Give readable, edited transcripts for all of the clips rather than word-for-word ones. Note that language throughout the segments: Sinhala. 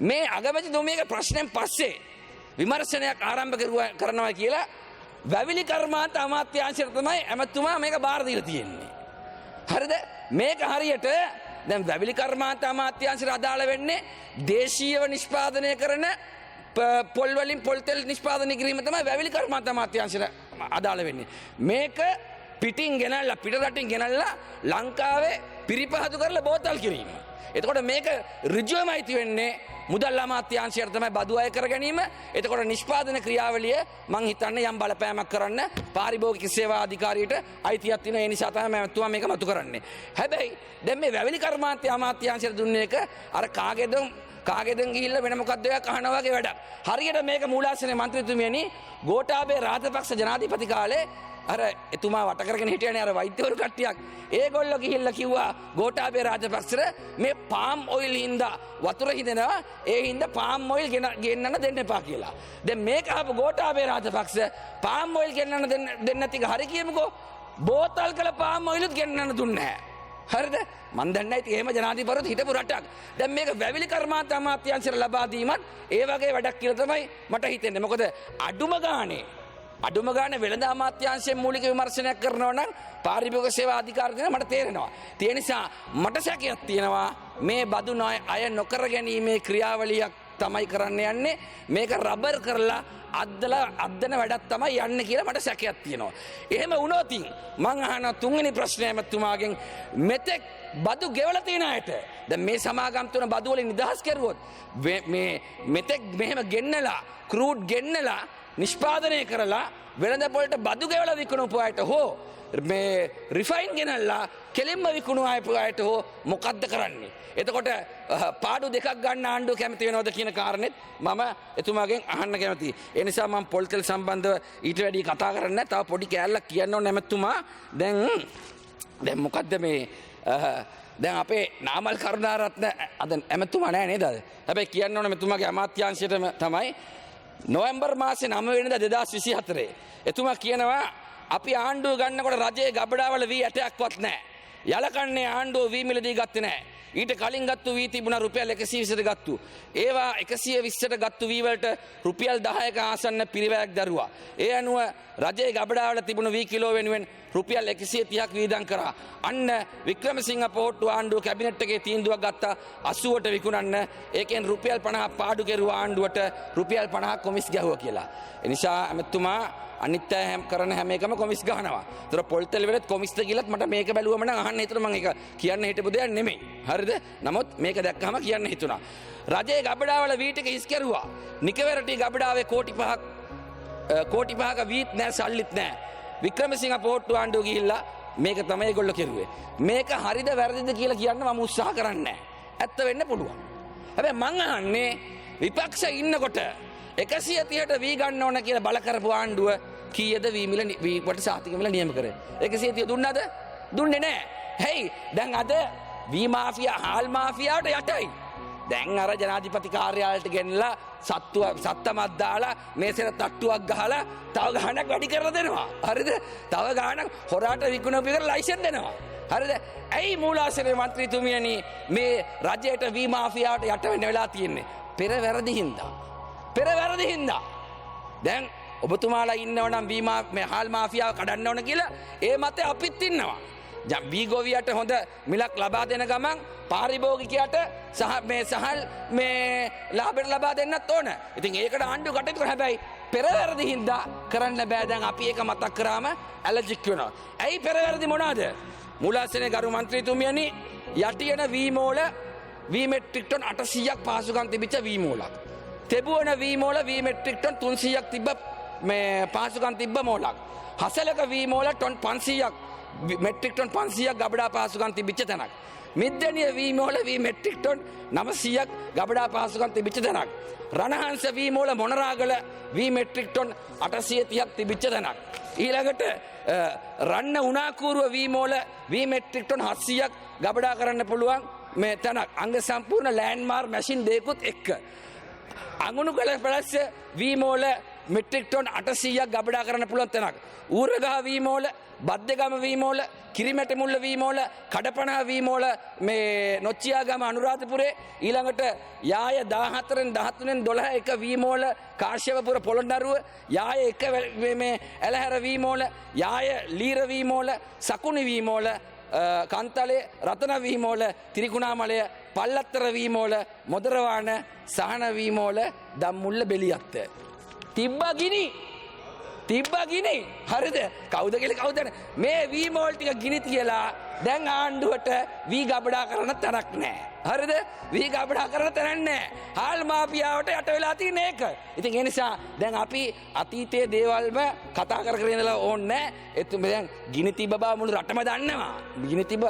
මේ අගමැතිතුමියගේ ප්‍රශ්නයෙන් පස්සේ විමර්ශනයක් ආරම්භ කරනවා කියලා වැවිලි කර්මාන්ත අමාත්‍යාංශයට තමයි ඇමතුමා මේක බාර දීලා තියෙන්නේ. හරිද? මේක හරියට දැන් වැවිලි කර්මාන්ත අමාත්‍යාංශයට අදාළ වෙන්නේ දේශීයව නිෂ්පාදනය කරන පොල් වලින් පොල් තෙල් නිෂ්පාදනය කිරීම තමයි වැවිලි කර්මාන්ත අමාත්‍යාංශයට අදාළ වෙන්නේ. මේක පිටින් ගෙනල්ලා පිට රටින් ගෙනල්ලා ලංකාවේ පිරිපහදු කරලා බෝතල් කිරීම. එතකොට මේක ඍජුවම අයිති වෙන්නේ මුදල් අමාත්‍යාංශයට තමයි බදු අය කර ගැනීම. එතකොට නිෂ්පාදන ක්‍රියාවලිය මං හිතන්නේ යම් බලපෑමක් කරන්න පාරිභෝගික සේවා අධිකාරියට අයිතියක් තියෙන. ඒ නිසා තමයි මම මේක මතු කරන්නේ. හැබැයි දැන් මේ වැවිලි කර්මාන්ත අමාත්‍යාංශයට දුන්නේ එක අර කාගෙදන් ගිහිල්ලා වෙන මොකක්ද ඔයා කහනවා වගේ වැඩක්. හරියට මේක මූලාසන මන්ත්‍රීතුමියනි ගෝඨාභය රාජපක්ෂ ජනාධිපති කාලේ අර එතුමා වට කරගෙන හිටියනේ අර වෛද්‍යවරු කට්ටියක්. ඒගොල්ලෝ ගිහිල්ලා කිව්වා ගෝඨාභය රාජපක්ෂට මේ පාම් ඔයිල් හින්දා වතුර හිදෙනවා. ඒ හින්දා පාම් ඔයිල් ගෙන්නන්න දෙන්න එපා කියලා. දැන් මේක අහපු ගෝඨාභය රාජපක්ෂ පාම් ඔයිල් ගෙන්නන්න දෙන්න නැති හරි කියමුකෝ. බෝතල් කළ පාම් ඔයිලුත් ගෙන්නන්න දුන්නේ නැහැ. හරිද? මන් දන්නේ නැහැ. එහෙම ජනාධිපතිවරුත් හිටපු රටක්. දැන් මේක වැවිලි කර්මාන්ත අමාත්‍යාංශයට ලබා දීමත් ඒ වගේ වැඩක් කියලා තමයි මට හිතෙන්නේ. මොකද අඩුම ගානේ වෙළඳ අමාත්‍යාංශයෙන් මූලික විමර්ශනයක් කරනවා නම් පාරිභෝගික සේවා අධිකාරියට මට තේරෙනවා. ඒ නිසා මට සැකයක් තියෙනවා මේ බදු අය නොකර ගැනීමේ ක්‍රියාවලියක් තමයි කරන්න යන්නේ. මේක රබර් කරලා අද්දන වැඩක් තමයි යන්නේ කියලා මට සැකයක් තියෙනවා. එහෙම වුණොත් මං අහන තුන්වෙනි ප්‍රශ්නය එතුමාගෙන් මෙතෙක් බදු ගෙවලා තියෙන අයට දැන් මේ සමාගම් තුන බදු වලින් නිදහස් කරුවොත් මේ මෙතෙක් මෙහෙම ගෙන්නලා ක්‍රූඩ් ගෙන්නලා නිෂ්පාදනය කරලා වෙළඳ පොළට බදු ගෙවලා විකුණපු අයට හෝ මේ රිෆයින් ගෙනල්ලා කෙලින්ම විකුණු අයට හෝ මොකද්ද කරන්නේ? එතකොට පාඩු දෙකක් ගන්න ආණ්ඩුව කැමති වෙනවද කියන කාරණෙත් මම එතුමාගෙන් අහන්න කැමතියි. ඒ නිසා මම පොල් තෙල් සම්බන්ධව ඊට වැඩි කතා කරන්නේ නැහැ. තව පොඩි කෑල්ලක් කියන්න ඕනේ නැමෙතුමා. දැන් මොකද්ද මේ දැන් අපේ නාමල් කරුණාරත්න අද ඇමතුමා නෑ නේද? හැබැයි කියන්න ඕනේ මෙතුමාගේ අමාත්‍යාංශයටම තමයි නොවැම්බර් මාසේ 9 වෙනිදා 2024 එතුමා කියනවා අපි ආණ්ඩුව ගන්නකොට රජයේ ගබඩාවල වී ඇටයක්වත් නැහැ. යලකන්නේ ආණ්ඩුව වී මිලදී ගත්තේ නැහැ. ඊට කලින් ගත්තු වී තිබුණා රුපියල් 120ට ගත්තු. ඒවා 120ට ගත්තු වී වලට රුපියල් 10ක ආසන්න පිරිවැයක් දරුවා. ඒ අනුව රජයේ ගබඩාවල තිබුණු වී කිලෝ වෙනුවෙන් රුපියල් 130ක් වීදම් කරා. අන්න වික්‍රමසිංහ පොහොට්ටු ආණ්ඩුව කැබිනට් එකේ තීන්දුවක් ගත්තා 80ට විකුණන්න. ඒකෙන් රුපියල් 50ක් පාඩු කෙරුවා ආණ්ඩුවට රුපියල් 50ක් කොමිස් ගැහුවා කියලා. ඒ නිසා එතුමා අනිත් අය කරන හැම එකම කොමිස් ගහනවා. ඒතර පොල් තෙල් වලත් කොමිස්ද කියලාත් මට මේක බැලුවම නම් අහන්න හිතුණා. මම ඒක කියන්න හිටපු දෙයක් නෙමෙයි. හරිද? නමුත් මේක දැක්කම කියන්න හිතුණා. රජයේ ගබඩාවල වී ටික හිස් කරුවා. නිකවරටි ගබඩාවේ කෝටි 5ක වීත් නැහැ සල්ලිත් නැහැ. වික්‍රමසිංහ පොහොට්ටු ආණ්ඩුව ගිහිල්ලා මේක තමයි ඒගොල්ලෝ කෙරුවේ. මේක හරිද වැරදිද කියලා කියන්න මම උත්සාහ කරන්නේ නැහැ. ඇත්ත වෙන්න පුළුවන්. හැබැයි මං අහන්නේ විපක්ෂ ඉන්නකොට 130ට වී ගන්න ඕන කියලා බල කරපු ආණ්ඩුව කීයද වී කොට සාතික මිල නියම කරේ? 130 දුන්නද? දුන්නේ නැහැ. හේයි දැන් අද වී මාෆියා හාල් මාෆියාවට යටයි. දැන් අර ජනාධිපති කාර්යාලයට ගෙනලා සත්තමක් දාලා මේසෙට තට්ටුවක් ගහලා තව ගාණක් වැඩි කරලා දෙනවා. හරිද? තව ගාණක් හොරාට විකුණපු එකට ලයිසන් දෙනවා. හරිද? ඇයි මූලාසන මන්ත්‍රීතුමියනි මේ රජයට වී මාෆියාවට යට වෙන්න වෙලා තියෙන්නේ? පෙර වැරදි හින්දා. දැන් ඔබතුමාලා ඉන්නවනම් මේ හාල් මාෆියාව කඩන්න ඕන කියලා ඒ මතේ අපිත් ඉන්නවා. වී ගොවියට හොඳ මිලක් ලබා දෙන ගමන් පාරිභෝගිකයට සහල් මේ ලාභයට ලබා දෙන්නත් ඕන. ඉතින් ඒකට ආණ්ඩුව කටයුතු කරනවා. හැබැයි පෙරවැරදි හින්දා කරන්න බෑ. දැන් අපි ඒක මතක් කරාම ඇලර්ජික් වෙනවා. ඇයි පෙරවැරදි මොනවාද? මූලාසනේ ගරු මන්ත්‍රීතුමියනි යටියන වී මෝල වී මෙට්‍රික් ටන් 800ක් පහසුකම් තිබිච්ච වී මෝලක්. තෙබුවන වී මෝල වී මෙට්‍රික් ටන් 300ක් තිබ්බ මේ පහසුකම් තිබ්බ මෝලක්. හසලක වී මෝල ටන් 500ක් මෙට්‍රික් ටන් 500ක් ගබඩා පහසුකම් තිබිච්ච තැනක්. මිද්දනිය වී මෝල වී මෙට්‍රික් ටන් 900ක් ගබඩා පහසුකම් තිබිච්ච තැනක්. රණහංස වී මෝල මොනරාගල වී මෙට්‍රික් ටන් 830ක් තිබිච්ච තැනක්. ඊළඟට රන්න උනාකූරුව වී මෝල වී මෙට්‍රික් ටන් 700ක් ගබඩා කරන්න පුළුවන් මේ තැනක්. අංග සම්පූර්ණ ලෑන්ඩ්මාර්ක් මැෂින් දෙකකුත් එක්ක. අඟුණු කළ පැලස්ස වී මෝල මෙට්‍රික් ටොන් 800ක් ගබඩා කරන්න පුළුවන් තැනක්. ඌරගහ වීමෝල, බද්දගම වීමෝල, කිරිමැට මුල්ල වීමෝල, කඩපණ වීමෝල, මේ නොච්චියාගම අනුරාධපුරේ, ඊළඟට යාය 14න් 13න් 12 එක වීමෝල, කාශ්‍යපපුර පොළොන්නරුව, යාය එක මේ ඇලහැර වීමෝල, යාය ලීර වීමෝල, සකුණි වීමෝල, කන්තලේ රතන වීමෝල, තිරිකුණාමලය, පල්ලත්තර වීමෝල, මොදරවාන, සහන වීමෝල, දම්මුල්ල බෙලියත්ත. තිබ්බා ගිනි හරිද? කවුද කියලා කවුද මේ වීමෝල් ටික ගිනි තියලා දැන් ආණ්ඩුවට වී ගබඩා කරන තරක් නැහැ. හරිද? වී ගබඩා කරන තරක් නැහැ. හාල් මාෆියාවට යට වෙලා තියෙන එක. ඉතින් ඒ නිසා දැන් අපි අතීතයේ දේවල්ම කතා කර කර ඉඳලා ඕනේ නැහැ. දැන් ගිනි තිබ්බ බව මුළු රටම දන්නවා. ගිනි තිබ්බ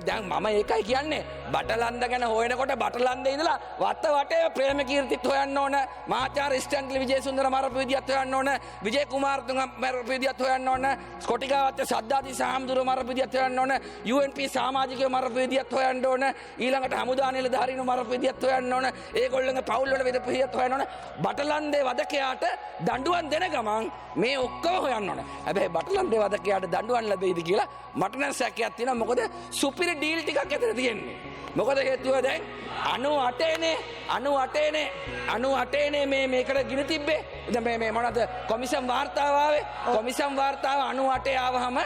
දැන් මම ඒකයි කියන්නේ. බටලන්ද ගැන හොයනකොට බටලන්දේ ඉඳලා වත්ත වටේ ප්‍රේමකීර්තිත් හොයන්න ඕන. මහාචාර්ය ස්ටැන්ලි විජේසුන්දර මරපු විදියත් හොයන්න ඕන. විජේ කුමාරතුංග මරපු විදියත් හොයන්න ඕන. ස්කොටිකාවත් සද්දාති සාම්දුර මරපු විදියත් හොයන්න ඕන. UNP සමාජිකයෝ මරපු විදියත් හොයන්න ඕන. ඊළඟට හමුදා නිලධාරීන් මරපු විදියත් හොයන්න ඕන. ඒගොල්ලන්ගේ පවුල් වල වෙදපු විදියත් හොයන්න ඕන. බටලන්දේ වදකයාට දඬුවම් දෙන ගමන් මේ ඔක්කොම හොයන්න ඕන. හැබැයි බටලන්දේ වදකයාට දඬුවම් ලැබෙයිද කියලා මට නම් සැකයක් තියෙනවා. මොකද සුපිරි ඩීල් ටිකක් ඇතර තියෙන්නේ. මොකද හේතුව දැන් 98නේ මේකට ගිනි තිබ්බේ. දැන් මේ මොනවද කොමිසම් වාර්තාව ආවේ? කොමිසම් වාර්තාව 98 ආවහම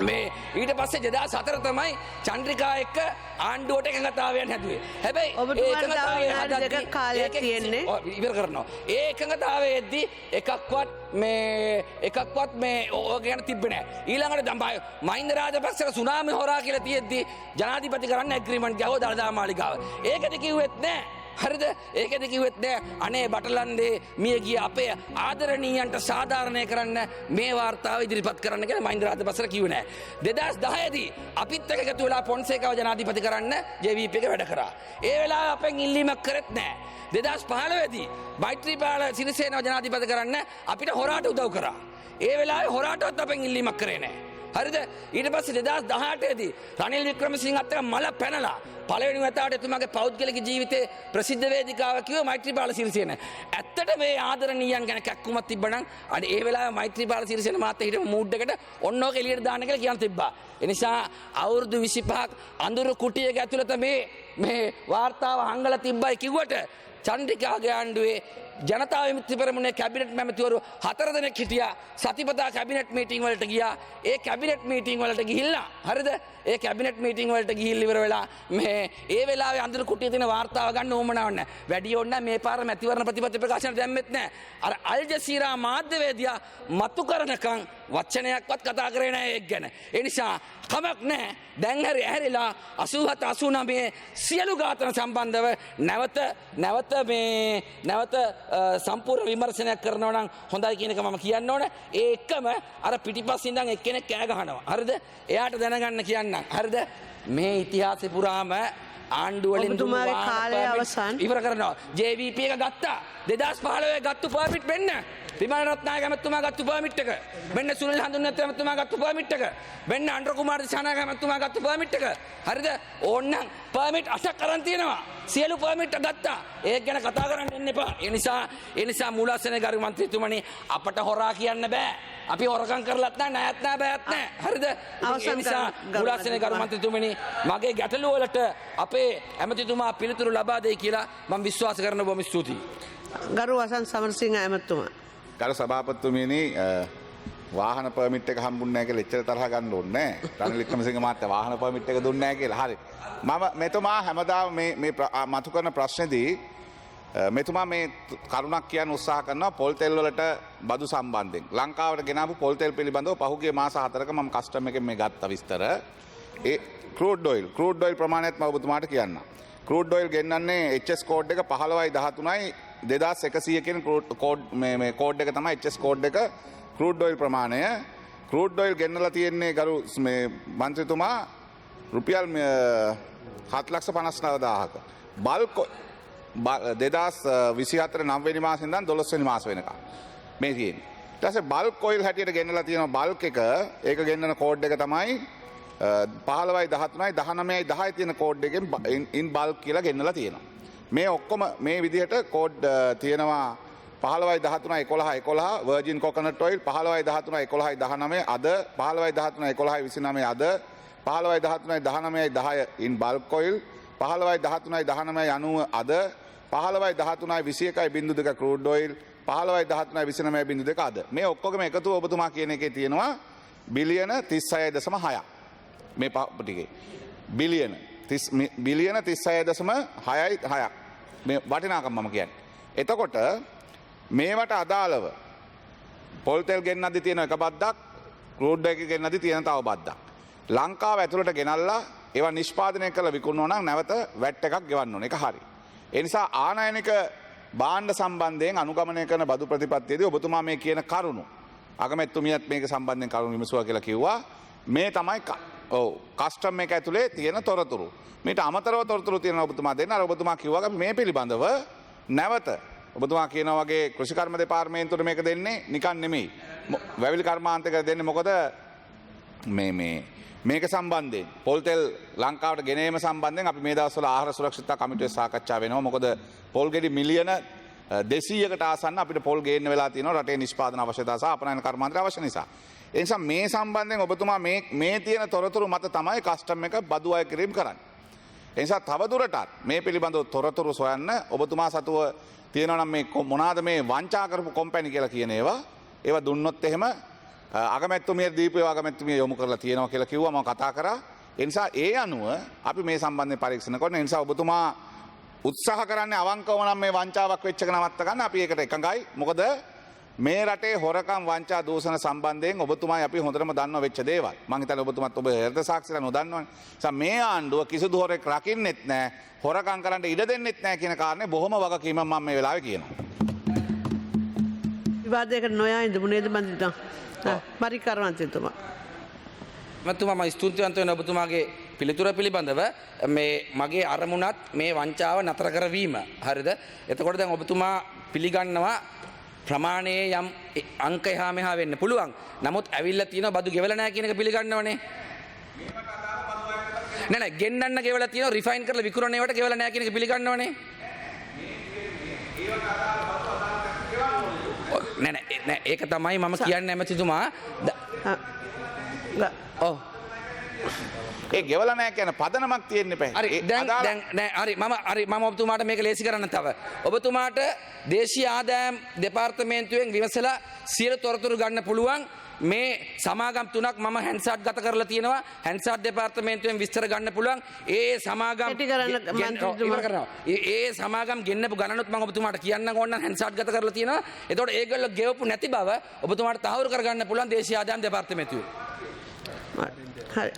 මේ ඊට පස්සේ 2004 තමයි චන්ද්‍රිකා එක්ක ආණ්ඩුවට එකඟතාවයන් හැදුවේ. හැබැයි ඔබතුමාට විනාඩි දෙකක් කාලයක් තියෙන්නේ. ඉවර කරනවා. ඒ එකඟතාවයේදී එකක්වත් මේ ඕක ගැන තිබ්බේ නැහැ. ඊළඟට මහින්ද රාජපක්ෂට සුනාමි හොරා කියලා තියෙද්දි ජනාධිපති කරන්න ඇග්‍රීමන්ට් ගහුවා දළදා මාලිගාව. ඒකද කිව්වෙත් නැහැ. හරිද? ඒකද කිව්වෙත් නෑ අනේ බටලන්දේ මිය ගිය අපේ ආදරණීයන්ට සාධාරණය කරන්න මේ වාර්තාව ඉදිරිපත් කරන්න කියලා මහින්ද රාජපක්ෂ කිව්වේ නෑ. 2010 දී අපිත් එක්ක එකතු වෙලා පොන්සේකාව ජනාධිපති කරන්න JVP එක වැඩ කරා. ඒ වෙලාවේ අපෙන් ඉල්ලීමක් කරෙත් නෑ. 2015 දී මෛත්‍රීපාල සිරිසේනව ජනාධිපති කරන්න අපිට හොරාට උදව් කරා. ඒ වෙලාවේ හොරාටවත් අපෙන් ඉල්ලීමක් කරේ නෑ. හරිද? ඊට පස්සේ 2018 දී රනිල් වික්‍රමසිංහත් එක්ක මල පැනලා පළවෙනි වතාවට එතුමාගේ පෞද්ගලික ජීවිතේ ප්‍රසිද්ධ වේදිකාව කිව්ව මෛත්‍රීපාල සිරිසේන. ඇත්තට මේ ආදරණීයන් ගැන කැක්කුමක් තිබ්බනම් අද ඒ වෙලාවේ මෛත්‍රීපාල සිරිසේන මාත් හිටපු මූඩ් එකට ඔන්න ඕක එළියට දාන්න කියලා කියන් තිබ්බා. ඒ නිසා අවුරුදු 25ක් අඳුරු කුටියක ඇතුළත මේ වාර්තාව හංගලා තිබ්බයි කිව්වට චන්ද්‍රිකාගේ ආණ්ඩුවේ ජනතා විමුක්ති පෙරමුණේ කැබිනට් මැතිවරු 4 දෙනෙක් හිටියා. සතිපතා කැබිනට් මීටින් වලට ගියා. ඒ කැබිනට් මීටින් වලට ගිහිල්ලා හරිද? ඒ කැබිනට් මීටින් වලට ගිහිල්ලා ඉවර වෙලා ඒ වෙලාවේ අඳුරු කුටියේ තියෙන වාර්තාව ගන්න ඕමනාවක් නැහැ. වැඩි ඕන නැහැ මේ පාර මැතිවරණ ප්‍රතිපත්ති ප්‍රකාශන දැම්මෙත් නැහැ. අර අල් ජසීරා මාධ්‍යවේදියා මතු කරනකම් වචනයක්වත් කතා කරේ නැහැ ඒක ගැන. ඒ නිසා කමක් නැහැ. දැන් හරි ඇහැරිලා 87 89 සියලු ඝාතන සම්බන්ධව නැවත සම්පූර්ණ විමර්ශනයක් කරනවා නම් හොඳයි කියන එක මම කියන්න ඕන. ඒ එක්කම අර පිටිපස්සින් ඉඳන් එක්කෙනෙක් කෑ ගහනවා. හරිද? එයාට දැනගන්න කියන්න. හරිද? මේ ඉතිහාසෙ පුරාම ආණ්ඩු වලින් ඔබතුමාගේ කාලය අවසන්. ඉවර කරනවා. JVP එක ගත්තා. 2015 ගත්තු පර්මිට් වෙන්න. විමල් රත්නායක මැතිතුමා ගත්තු පර්මිට් එක. මෙන්න සුනිල් හඳුන්වත්ත මැතිතුමා ගත්තු පර්මිට් එක. මෙන්න අන්ඩ්‍ර කුමාර දිසානායක මැතිතුමා ගත්තු පර්මිට් එක. හරිද? ඕන්නම් පර්මිට් 8ක් අරන් තියෙනවා. සියලු පර්මිට් ගත්තා. ඒක ගැන කතා කරන්න එන්න එපා. ඒ නිසා මූලාසන ගරු මන්ත්‍රීතුමනි අපට හොරා කියන්න බෑ. අපි හොරකම් කරලත් නැහැ ණයත් නැහැ බෑත් නැහැ. හරිද? ඒ නිසා මූලාසන ගරු මන්ත්‍රීතුමනි මගේ ගැටලුව වලට අපේ ඇමතිතුමා පිළිතුරු ලබා දෙයි කියලා මම විශ්වාස කරනවා. බොහොම ස්තුතියි. ගරු වසන්ත සමරසිංහ ඇමතුමා. ගරු සභාපතිතුමනි වාහන පර්මිට් එක හම්බුන්නේ නැහැ කියලා එච්චර තරහ ගන්න ඕනේ නැහැ. රනිල් වික්‍රමසිංහ මහත්තයා වාහන පර්මිට් එක දුන්නේ නැහැ කියලා. හරි. මම මෙතුමා හැමදාම මේ මතු කරන ප්‍රශ්නේදී මෙතුමා මේ කරුණක් කියන්න උත්සාහ කරනවා පොල් තෙල් වලට බදු සම්බන්ධයෙන්. ලංකාවට ගෙනාවු පොල් තෙල් පිළිබඳව පහුගිය මාස 4ක මම කස්ටම් එකෙන් මේ ගත්ත විස්තර. ඒ ක්‍රූඩ් ඔයිල් ප්‍රමාණයත් මම ඔබතුමාට කියන්නම්. ක්‍රූඩ් ඔයිල් ගෙන්නන්නේ HS කෝඩ් එක 15/13යි 2100 කියන කෝඩ් එක තමයි HS කෝඩ් එක ක්‍රූඩ් ඔයිල් ප්‍රමාණය. ක්‍රූඩ් ඔයිල් ගෙන්නලා තියෙන්නේ ගරු මේ මන්ත්‍රීතුමා රුපියල් 7,59,000ක. බල්ක් 2024 9 වෙනි මාසේ ඉඳන් 12 වෙනි මාස වෙනකම් මේ තියෙන්නේ. ඊට පස්සේ බල්ක් ඔයිල් හැටියට ගෙන්නලා තියෙනවා බල්ක් එක. ඒක ගෙන්නන කෝඩ් එක තමයි 15/13යි 19/10යි තියෙන කෝඩ් එකෙන් ඉන් බල්ක් කියලා ගෙන්නලා තියෙනවා. මේ ඔක්කොම මේ විදිහට කෝඩ් තියෙනවා 15/13/11 වර්ජින් කොකනට් ඔයිල් 15/13/11/19 අද 15/13/11/29 අද 15/13/19/10 ඉන් බල්ක් ඔයිල් 15/13/19/90 අද 15/13/21/2 ක්‍රූඩ් ඔයිල් 15/13/29/2 අද මේ ඔක්කොගම එකතුව ඔබතුමා කියන එකේ තියෙනවා බිලියන 36.6ක් මේ ටිකේ බිලියන 36.6ක් මේ වටිනාකම මම කියන්නේ. එතකොට මේවට අදාළව පොල් තෙල් ගෙන්නද්දි තියෙන එක බද්දක් ක්‍රූඩ් එක ගෙන්නද්දි තියෙන තව බද්දක්. ලංකාව ඇතුළට ගෙනල්ලා ඒවා නිෂ්පාදනය කරලා විකුණනවා නම් නැවත වැට් එකක් ගෙවන්න ඕනේ. ඒක හරි. ඒ නිසා ආනයනික භාණ්ඩ සම්බන්ධයෙන් අනුගමනය කරන බදු ප්‍රතිපත්තියේදී ඔබතුමා මේ කියන කරුණු අගමැතිතුමියත් මේක සම්බන්ධයෙන් කරුණු විමසුවා කියලා කිව්වා. මේ තමයි කස්ටම් එක ඇතුලේ තියෙන තොරතුරු. මේට අමතරව තොරතුරු තියෙන ඔබතුමා දෙන්න. අර ඔබතුමා කිව්වා මේ පිළිබඳව නැවත ඔබතුමා කියනවා වගේ කෘෂිකර්ම දෙපාර්තමේන්තුවට මේක දෙන්නේ නිකන් නෙමෙයි. වැවිලි කර්මාන්තයකට දෙන්නේ මොකද මේක සම්බන්ධයෙන් පොල් තෙල් ලංකාවට ගෙනීම සම්බන්ධයෙන් අපි මේ දවස්වල ආහාර සුරක්ෂිතතා කමිටුවේ සාකච්ඡා වෙනවා. මොකද පොල් ගෙඩි මිලියන 200කට ආසන්න අපිට පොල් ගේන්න වෙලා තියෙනවා රටේ නිෂ්පාදන අවශ්‍යතාව සහ අපනයන කර්මාන්තය අවශ්‍ය නිසා. ඒ නිසා මේ සම්බන්ධයෙන් ඔබතුමා මේ තියෙන තොරතුරු මත තමයි කස්ටම් එක බදු අය කිරීම කරන්නේ. ඒ නිසා තවදුරටත් මේ පිළිබඳව තොරතුරු සොයන්න ඔබතුමා සතුව තියෙනවා නම් මේ මොනවාද මේ වංචා කරපු කොම්පැනි කියලා කියන ඒවා දුන්නොත් එහෙම අගමැතිතුමිය දීපේ අගමැතිතුමිය යොමු කරලා තියෙනවා කියලා කිව්වා මම කතා කරා. ඒ නිසා ඒ අනුව අපි මේ සම්බන්ධයෙන් පරීක්ෂණ කරන නිසා ඔබතුමා උත්සාහ කරන්නේ අවංකව නම් මේ වංචාවක් වෙච්ච එක නවත්ත ගන්න අපි ඒකට එකඟයි. මොකද මේ රටේ හොරකම් වංචා දූෂණ සම්බන්ධයෙන් ඔබතුමායි අපි හොඳටම දන්නව වෙච්ච දේවල්. මම හිතන්නේ ඔබතුමාත් ඔබ හෘද සාක්ෂිලා නොදන්නවනේ. නිසා මේ ආණ්ඩුව කිසිදු හොරෙක් රකින්නෙත් නැහැ, හොරකම් කරන්න ඉඩ දෙන්නෙත් නැහැ කියන කාරණේ බොහොම වගකීමක් මම මේ වෙලාවේ කියනවා. විවාදයකට නොයා ඉඳපු නේද බන්දිතා? මරි කර්මන්තතුමා. මම ස්තුතිවන්ත වෙන ඔබතුමාගේ පිළිතුර පිළිබඳව මේ මගේ අරමුණත් මේ වංචාව නතර කරවීම. හරිද? එතකොට දැන් ඔබතුමා පිළිගන්නවා ප්‍රමාණයේ යම් අංක එහා මෙහා වෙන්න පුළුවන්. නමුත් ඇවිල්ලා තියෙන බදු ගෙවලා නැහැ කියන එක පිළිගන්නවනේ. නෑ ගෙන්නන්න ගෙවලා තියෙනවා රිෆයින් කරලා විකුණන ඒවට ගෙවලා නැහැ කියන එක පිළිගන්නවනේ. නෑ ඒක තමයි මම කියන්නේ ඇමතිතුමා. ඔව් ඒ ගෙවලා නැහැ කියන පදනමක් තියෙන්න එපා. හරි දැන් නෑ හරි මම ඔබතුමාට මේක ලේසි කරන්න තව. ඔබතුමාට දේශීය ආදායම් දෙපාර්තමේන්තුවෙන් විමසලා සියලු තොරතුරු ගන්න පුළුවන්. මේ සමාගම් තුනක් මම හැන්සාට් ගත කරලා තියෙනවා. හැන්සාට් දෙපාර්තමේන්තුවෙන් විස්තර ගන්න පුළුවන්. ඒ සමාගම් සමාගම් ගෙන්නපු ගණනුත් මම ඔබතුමාට කියන්න ඕන නම් හැන්සාට් ගත කරලා තියෙනවා. එතකොට ඒගොල්ලෝ ගෙවපු නැති බව ඔබතුමාට තහවුරු කරගන්න පුළුවන් දේශීය ආදායම් දෙපාර්තමේන්තුවේ. හරි